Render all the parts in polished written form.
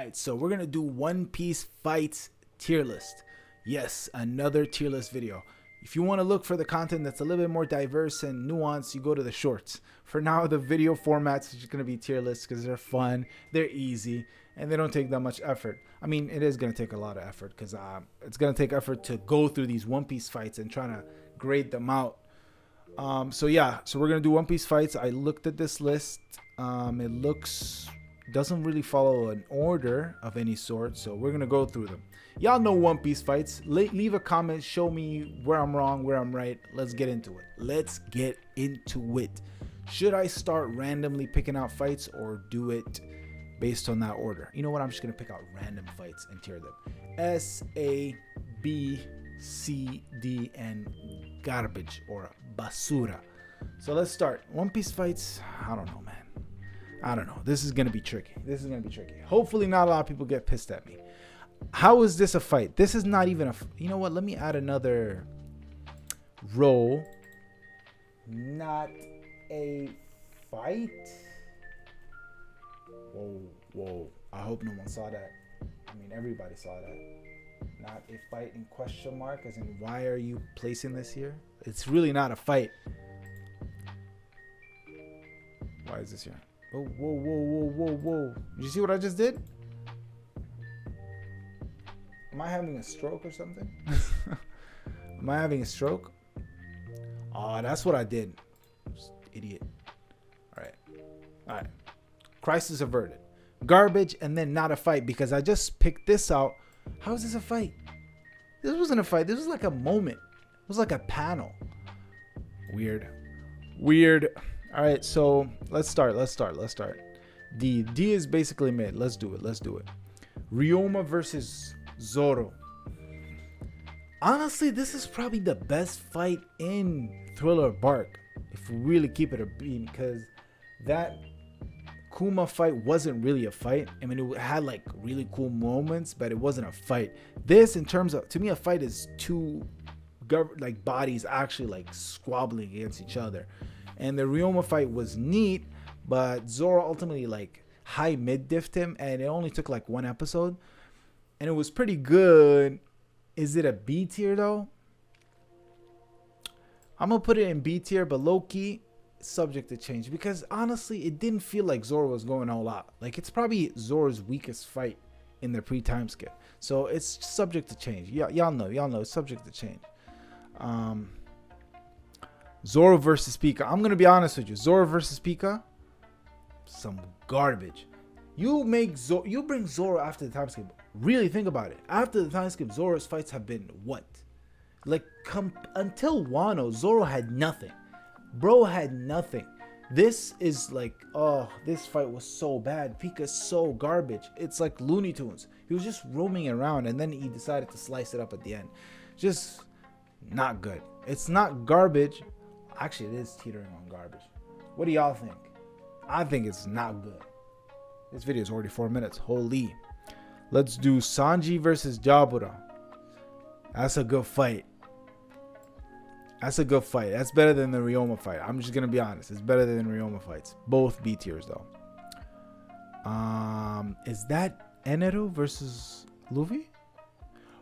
Alright, so we're gonna do One Piece fights tier list. Yes, another tier list video. If you want to look for the content that's a little bit more diverse and nuanced, you go to the shorts. For now, the video formats are just gonna be tier lists because they're fun, they're easy, and they don't take that much effort. I mean, it is gonna take a lot of effort because it's gonna take effort to go through these One Piece fights and trying to grade them out. So we're gonna do One Piece fights. I looked at this list. It doesn't really follow an order of any sort, so we're gonna go through them. Y'all know One Piece fights. Leave a comment, show me where I'm wrong, where I'm right. Let's get into it. Should I start randomly picking out fights or do it based on that order? You know what? I'm just gonna pick out random fights and tier them. S, A, B, C, D, and garbage or basura. So let's start. One Piece fights. I don't know, man. I don't know. This is going to be tricky. Hopefully not a lot of people get pissed at me. How is this a fight? This is not even you know what? Let me add another row. Not a fight. Whoa. I hope no one saw that. I mean, everybody saw that. Not a fight in question mark, as in why are you placing this here? It's really not a fight. Why is this here? Whoa. Did you see what I just did? Am I having a stroke or something? Am I having a stroke? Oh, that's what I did. Idiot. All right. Crisis averted. Garbage and then not a fight because I just picked this out. How is this a fight? This wasn't a fight. This was like a moment. It was like a panel. Weird. All right, so let's start. D is basically mid. Let's do it. Ryoma versus Zoro. Honestly, this is probably the best fight in Thriller Bark, if we really keep it a beat, because that Kuma fight wasn't really a fight. I mean, it had like really cool moments, but it wasn't a fight. This, in terms of, to me, a fight is two bodies actually like squabbling against each other. And the Ryoma fight was neat, but Zoro ultimately like high mid diffed him, and it only took like one episode, and it was pretty good. Is it a B tier though? I'm gonna put it in B tier, but low key subject to change because honestly, it didn't feel like Zoro was going all out. Like it's probably Zoro's weakest fight in the pre-time skip, so it's subject to change. Y'all know, it's subject to change. Zoro versus Pika. I'm gonna be honest with you. Zoro versus Pika, some garbage. You bring Zoro after the time skip. Really think about it. After the time skip, Zoro's fights have been what? Like until Wano, Zoro had nothing. Bro had nothing. This is like, oh, this fight was so bad. Pika's so garbage. It's like Looney Tunes. He was just roaming around, and then he decided to slice it up at the end. Just not good. It's not garbage. Actually, it is teetering on garbage. What do y'all think? I think it's not good. This video is already 4 minutes. Holy. Let's do Sanji versus Jabura. That's a good fight. That's better than the Ryoma fight. I'm just going to be honest. It's better than the Ryoma fights. Both B tiers, though. Is that Eneru versus Luffy?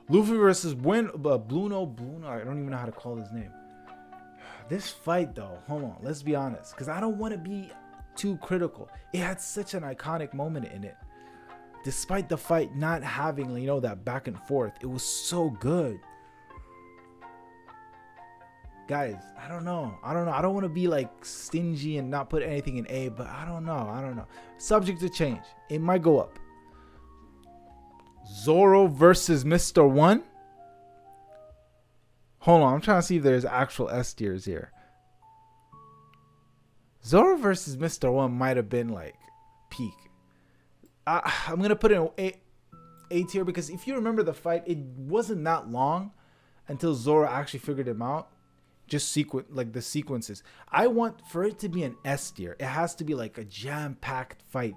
Luffy versus Bluno. I don't even know how to call his name. This fight though, hold on, let's be honest, because I don't want to be too critical. It had such an iconic moment in it. Despite the fight not having, that back and forth, it was so good. Guys, I don't know. I don't want to be like stingy and not put anything in A, but I don't know. Subject to change. It might go up. Zoro versus Mr. One. Hold on, I'm trying to see if there's actual S tiers here. Zoro versus Mr. One might have been like peak. I'm going to put it in A tier because if you remember the fight, it wasn't that long until Zoro actually figured him out. Just the sequences. I want for it to be an S tier. It has to be like a jam-packed fight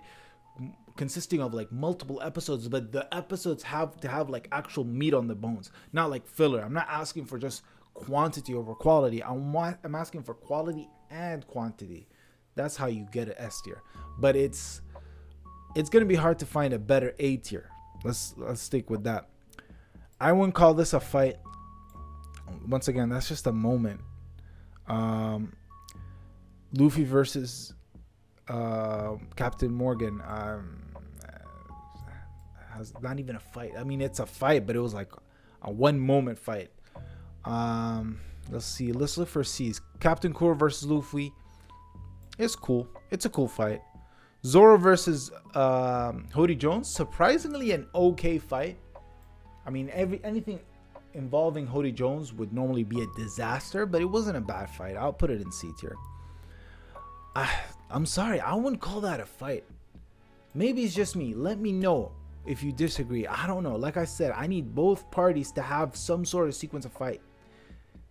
consisting of like multiple episodes, but the episodes have to have like actual meat on the bones, not like filler. I'm not asking for just quantity over quality. I'm asking for quality and quantity. That's how you get an S tier. But it's it's gonna be hard to find a better A tier. Let's stick with that. I wouldn't call this a fight. Once again, that's just a moment. Luffy versus Captain Morgan. Has not even a fight. I mean, it's a fight, but it was like a one moment fight. Let's see. Let's look for C's. Captain Kuro versus Luffy. It's cool. It's a cool fight. Zoro versus Hody Jones. Surprisingly, an okay fight. I mean, anything involving Hody Jones would normally be a disaster, but it wasn't a bad fight. I'll put it in C tier. I'm sorry, I wouldn't call that a fight. Maybe it's just me. Let me know if you disagree. I don't know. Like I said, I need both parties to have some sort of sequence of fight.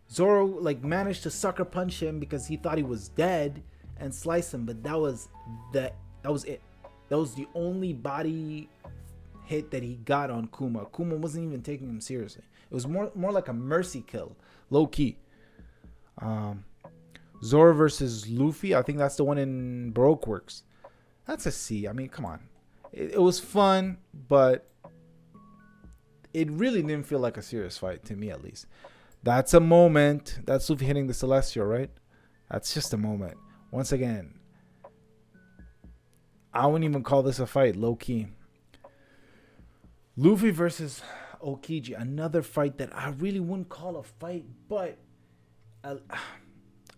Zoro like managed to sucker punch him because he thought he was dead and slice him, but that was it. That was the only body hit that he got on Kuma. Kuma wasn't even taking him seriously. It was more like a mercy kill, low key. Zoro versus Luffy. I think that's the one in Baroque Works. That's a C. I mean, come on. It was fun, but it really didn't feel like a serious fight to me, at least. That's a moment. That's Luffy hitting the Celestial, right? That's just a moment. Once again, I wouldn't even call this a fight, low key. Luffy versus Okiji, another fight that I really wouldn't call a fight, but I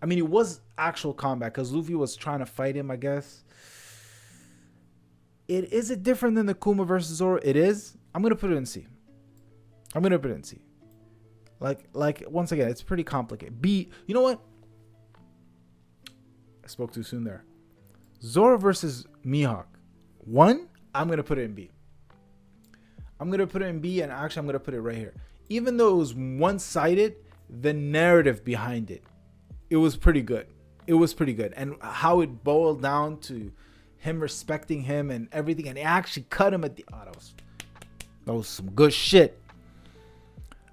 mean, it was actual combat because Luffy was trying to fight him, I guess. Is it different than the Kuma versus Zoro? It is. I'm gonna put it in C. Like once again, it's pretty complicated. B. You know what? I spoke too soon there. Zoro versus Mihawk. 1. I'm gonna put it in B. I'm gonna put it in B, and actually, I'm gonna put it right here. Even though it was one-sided, the narrative behind it, it was pretty good. And how it boiled down to him respecting him and everything, and he actually cut him at the. Oh, that was some good shit.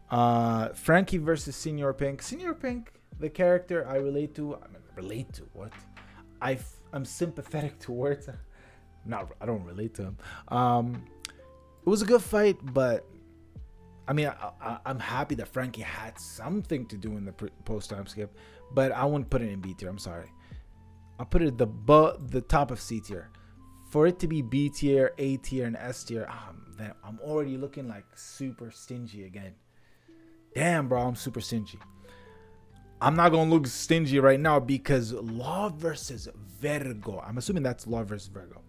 Frankie versus Senor Pink. Senor Pink, the character I relate to. What? I'm sympathetic towards. I don't relate to him. It was a good fight, but I mean, I'm happy that Frankie had something to do in the post-time skip, but I wouldn't put it in B tier. I'm sorry. I'll put it at the top of C tier. For it to be B tier, A tier, and S tier, I'm already looking like super stingy again. Damn, bro, I'm super stingy. I'm not going to look stingy right now because Law versus Vergo. I'm assuming that's Law versus Vergo.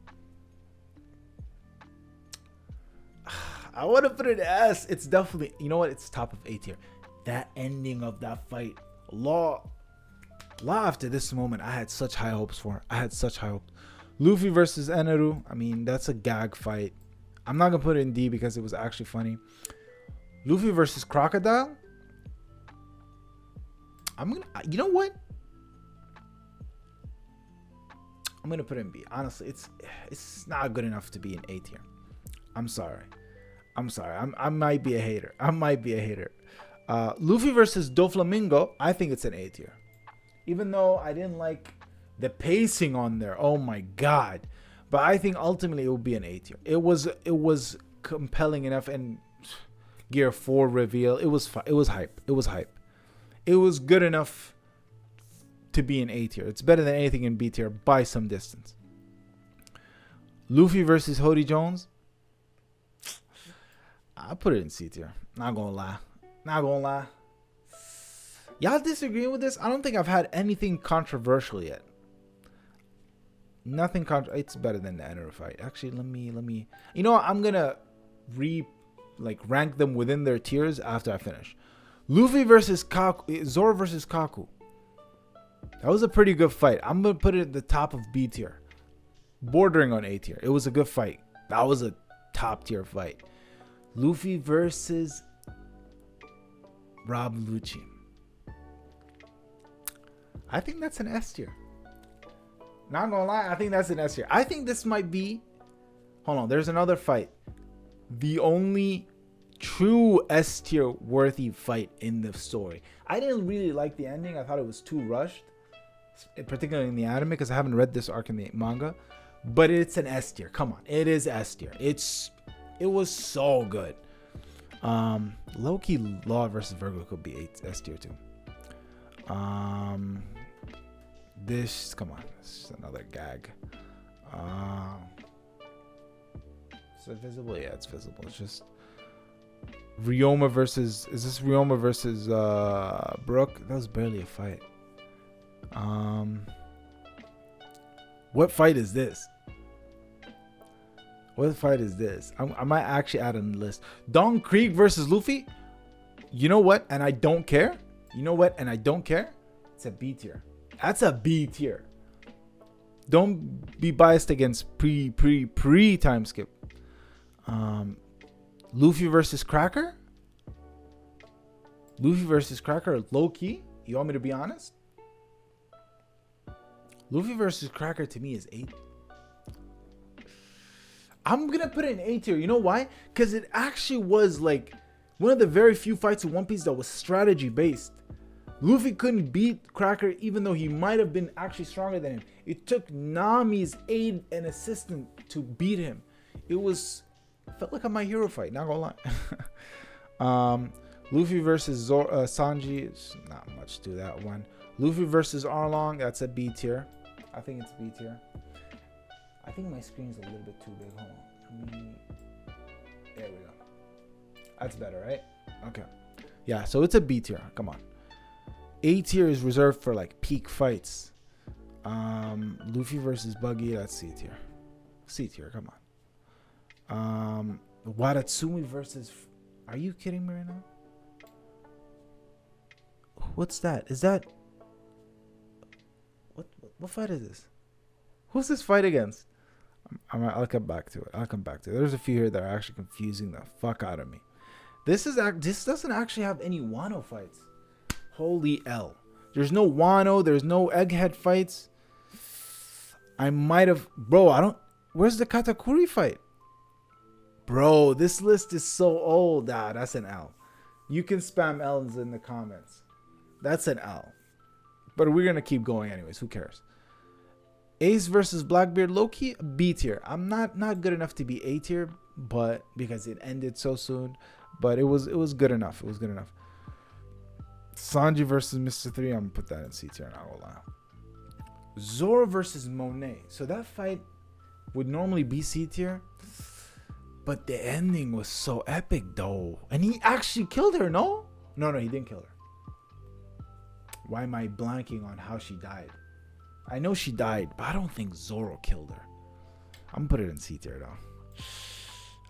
I want to put it S. It's definitely, you know what? It's top of A tier. That ending of that fight. Law after this moment, I had such high hopes for. Luffy versus Eneru. I mean, that's a gag fight. I'm not going to put it in D because it was actually funny. Luffy versus Crocodile. You know what? I'm going to put it in B. Honestly, it's not good enough to be in A tier. I'm sorry. I might be a hater. Luffy versus Doflamingo. I think it's an A tier. Even though I didn't like the pacing on there. Oh my god. But I think ultimately it will be an A tier. It was compelling enough, and Gear 4 reveal. It was hype. It was good enough to be an A tier. It's better than anything in B tier by some distance. Luffy versus Hody Jones. I'll put it in C tier. Not gonna lie. Y'all disagreeing with this? I don't think I've had anything controversial yet. Nothing it's better than the Eneru fight. Actually, let me. You know what? I'm gonna rank them within their tiers after I finish. Luffy versus Kaku. Zoro versus Kaku. That was a pretty good fight. I'm gonna put it at the top of B tier, bordering on A tier. It was a good fight. That was a top tier fight. Luffy versus Rob Lucci. I think that's an S tier. Not gonna lie, I think that's an S tier. I think this might be. Hold on, there's another fight. The only true S tier worthy fight in the story. I didn't really like the ending. I thought it was too rushed, particularly in the anime, because I haven't read this arc in the manga. but it's an S tier. Come on, it is S tier. It was so good. Low-key Law versus Virgo could be S tier too. This, come on, this is another gag. Is it visible? Yeah, it's visible. It's just Ryoma versus, is this Ryoma versus Brooke? That was barely a fight. What fight is this? What fight is this? I might actually add on the list. Don Krieg versus Luffy. You know what? And I don't care. You know what? And I don't care. It's a B tier. That's a B tier. Don't be biased against pre time skip. Luffy versus Cracker. Luffy versus Cracker, low key. You want me to be honest? Luffy versus Cracker to me is 8. I'm gonna put it in A tier. You know why? Because it actually was like one of the very few fights in One Piece that was strategy based. Luffy couldn't beat Cracker even though he might have been actually stronger than him. It took Nami's aid and assistance to beat him. It felt like a My Hero fight, not gonna lie. Luffy versus Sanji, it's not much to that one. Luffy versus Arlong, that's a B tier. I think it's B tier. I think my screen's a little bit too big. Hold on. There we go. That's better, right? Okay. Yeah, so it's a B tier. Come on. A tier is reserved for like peak fights. Luffy versus Buggy, that's C tier. C tier, come on. Watatsumi versus... Are you kidding me right now? What's that? Is that... What fight is this? Who's this fight against? I'll come back to it. There's a few here that are actually confusing the fuck out of me. This doesn't actually have any Wano fights. Holy L. There's no Wano. There's no Egghead fights. I might have... Bro, where's the Katakuri fight? Bro, this list is so old. That's an L. You can spam L's in the comments. That's an L. But we're going to keep going anyways. Who cares? Ace versus Blackbeard, low-key, B tier. I'm not good enough to be A tier, but because it ended so soon. But it was good enough. It was good enough. Sanji versus Mr. 3, I'm going to put that in C tier, not gonna lie. Zoro versus Monet. So that fight would normally be C tier. But the ending was so epic, though. And he actually killed her, no? No, he didn't kill her. Why am I blanking on how she died? I know she died, but I don't think Zoro killed her. I'm gonna put it in C tier, though.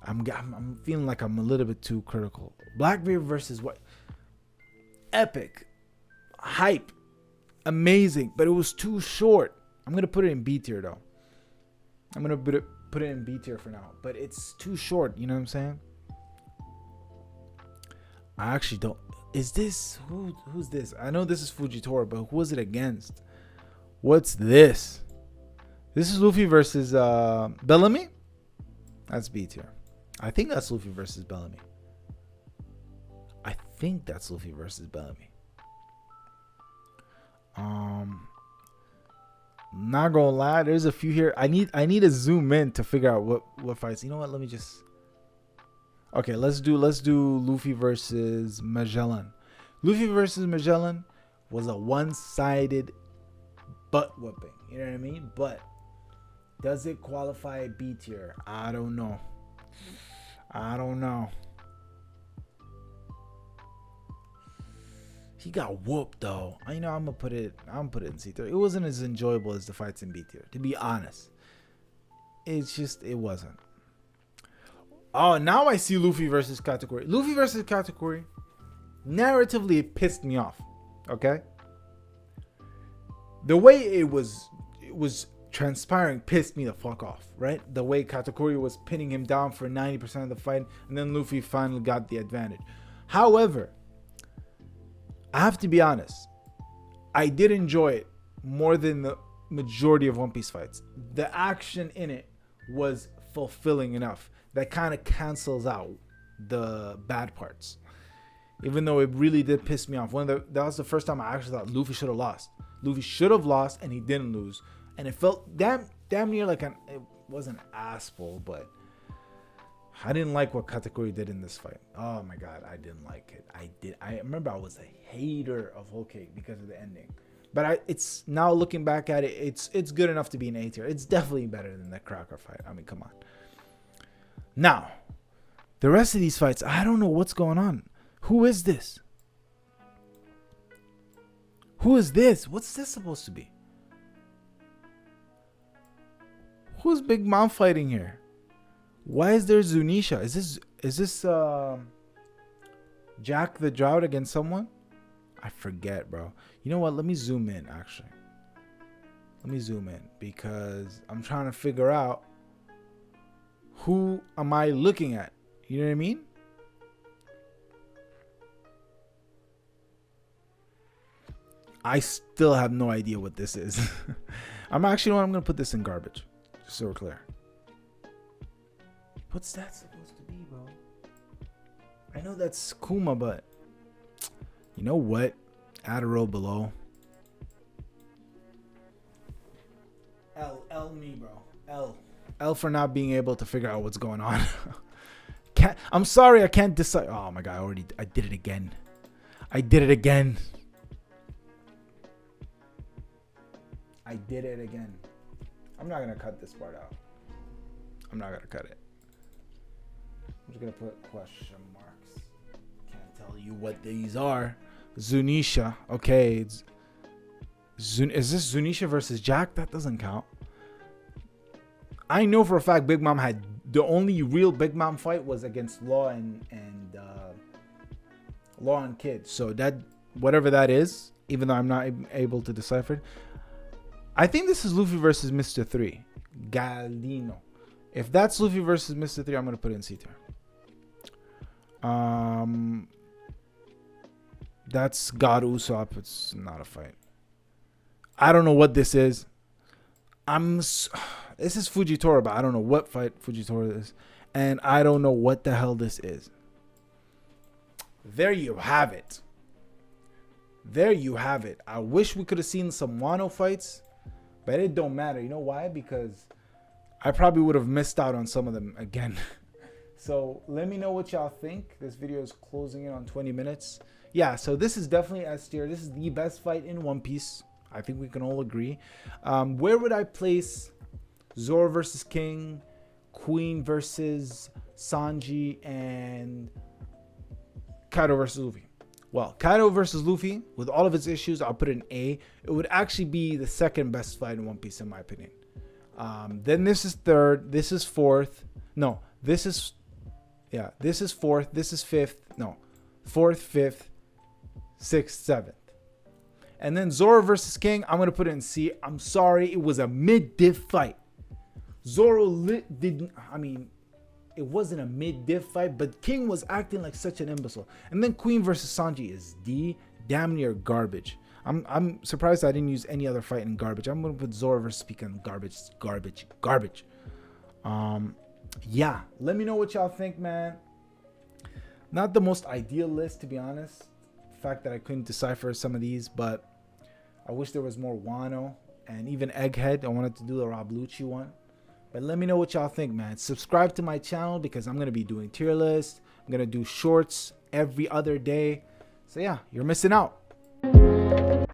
I'm feeling like I'm a little bit too critical. Blackbeard versus what? Epic. Hype. Amazing. But it was too short. I'm going to put it in B tier, though. I'm going to put it in B tier for now. But it's too short. You know what I'm saying? I actually don't... Is this... Who's this? I know this is Fujitora, but who was it against? What's this? This is Luffy versus Bellamy? That's B tier. I think that's Luffy versus Bellamy. Not gonna lie, there's a few here. I need to zoom in to figure out what fights. You know what? Let me just... Okay, let's do Luffy versus Magellan. Luffy versus Magellan was a one-sided butt whooping. You know what I mean? But does it qualify B tier? I don't know. He got whooped though. I'm gonna put it in C tier. It wasn't as enjoyable as the fights in B tier, to be honest. It wasn't. Oh, now I see Luffy versus Katakuri. Luffy versus Katakuri, narratively, it pissed me off. Okay? The way it was transpiring pissed me the fuck off, right? The way Katakuri was pinning him down for 90% of the fight, and then Luffy finally got the advantage. However, I have to be honest, I did enjoy it more than the majority of One Piece fights. The action in it was fulfilling enough that kind of cancels out the bad parts. Even though it really did piss me off. That was the first time I actually thought Luffy should have lost. Luffy should have lost and he didn't lose. And it felt that damn near like an, it wasn't asshole, but I didn't like what Katakuri did in this fight. Oh my god, I didn't like it. I remember I was a hater of Whole Cake because of the ending. But it's now looking back at it, it's good enough to be an A tier. It's definitely better than the Cracker fight. I mean, come on. Now, the rest of these fights, I don't know what's going on. Who is this? Who is this? What's this supposed to be? Who's Big Mom fighting here? Why is there Zunisha? Is this Jack the Drought against someone? I forget, bro. You know what? Let me zoom in, actually. Let me zoom in because I'm trying to figure out who am I looking at. You know what I mean? I still have no idea what this is. I'm going to put this in garbage. Just so we're clear. What's that supposed to be, bro? I know that's Kuma, but you know what? Add a row below. L me, bro. L for not being able to figure out what's going on. I'm sorry, I can't decide. Oh my god, I did it again. I did it again. I'm not gonna cut this part out. I'm not gonna cut it. I'm just gonna put question marks. Can't tell you what these are. Zunisha. Okay. Is this Zunisha versus Jack? That doesn't count. I know for a fact Big Mom had the only real Big Mom fight was against Law and Kid. So that whatever that is, even though I'm not able to decipher it, I think this is Luffy versus Mr. 3. Gallino. If that's Luffy versus Mr. 3, I'm gonna put it in C tier. That's God Usopp. It's not a fight. I don't know what this is. This is Fujitora, but I don't know what fight Fujitora is. And I don't know what the hell this is. There you have it. There you have it. I wish we could have seen some Wano fights, but it don't matter. You know why? Because I probably would have missed out on some of them again. So let me know what y'all think. This video is closing in on 20 minutes. Yeah, so this is definitely S tier. This is the best fight in One Piece. I think we can all agree. Where would I place Zoro versus King, Queen versus Sanji, and Kaido versus Luffy? Well, Kaido versus Luffy, with all of its issues, I'll put it in A. It would actually be the second best fight in One Piece, in my opinion. Then this is third. This is fourth. No, this is... Yeah, this is fourth. This is fifth. No, fourth, fifth, sixth, seventh. And then Zoro versus King, I'm going to put it in C. I'm sorry. It was a mid-diff fight. Zoro didn't... I mean, it wasn't a mid-diff fight, but King was acting like such an imbecile. And then Queen versus Sanji is D. Damn near garbage. I'm surprised I didn't use any other fight in garbage. I'm going to put Zoro versus Pika in garbage. Garbage. Yeah, let me know what y'all think, man. Not the most ideal list, to be honest. The fact that I couldn't decipher some of these, but I wish there was more Wano and even Egghead. I wanted to do the Rob Lucci one. But let me know what y'all think, man. Subscribe to my channel because I'm going to be doing tier lists. I'm going to do shorts every other day. So yeah, you're missing out.